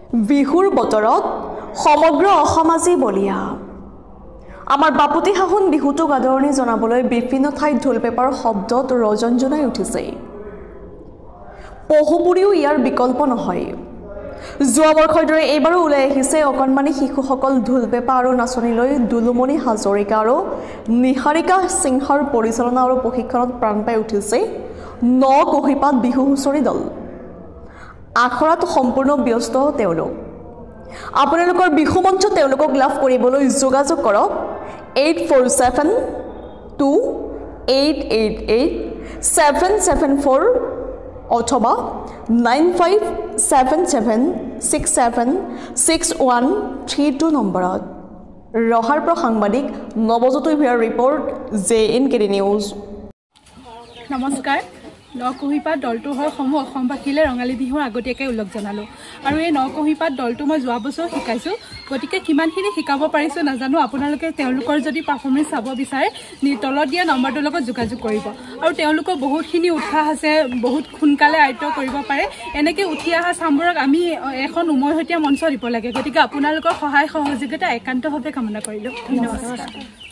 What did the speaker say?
বিহুৰ বতৰত সমগ্ৰ অসম আজি বলিয়া আমাৰ বাপুতি সাহোন বিহুটোক আদৰণি জনাবলৈ বিভিন্ন ঠাইত ঢোল পেপাৰ শব্দত ৰজনজনাই উঠিছে পহুপুৰিও ইয়াৰ বিকল্প নহয় যোৱা বৰ্ষৰ দৰে এইবাৰো ওলাই আহিছে অকণমানি শিশুসকল ঢোল পেপা আৰু নাচনীলৈ দুলুমণি হাজৰিকা আৰু নিহাৰিকা সিংহৰ পৰিচালনা আৰু প্ৰশিক্ষণত প্ৰাণ পাই উঠিছে ন কহিপাত বিহু হুঁচৰি দল আখৰাত সম্পূৰ্ণ ব্যস্ত তেওঁলোক আপোনালোকৰ বিহু মঞ্চ তেওঁলোকক লাভ কৰিবলৈ যোগাযোগ কৰক 8472888774 অথবা 9577676132 নম্বৰত ৰহাৰ পৰা সাংবাদিক Nabajyoti VR report JNKD news নমস্কাৰ নকহিপাত দলটো হয় সমূহ অসমবাসীলে ৰঙালী বিহুৰ আগতীয়াকৈ উল্লেখ জনালো আৰু এই নকহিপাত দলটো মই যোৱা বছৰ শিকাইছো গতিকে কিমানখিনি শিকাব পাৰিছো নাজানো আপোনালোকে তেওঁলোকৰ যদি পাৰফৰ্মেন্স চাব বিচাৰে তলত দিয়া নম্বৰটোৰ লগত যোগাযোগ কৰিব আৰু তেওঁলোকৰ বহুতখিনি উৎসাহ আছে বহুত সোনকালে আয়ত্ব কৰিব পাৰে এনেকৈ উঠি অহা চামবোৰক আমি এখন উমৈহতীয়া মঞ্চ দিব লাগে গতিকে আপোনালোকৰ সহায় সহযোগিতা একান্তভাৱে কামনা কৰিলো ধন্যবাদ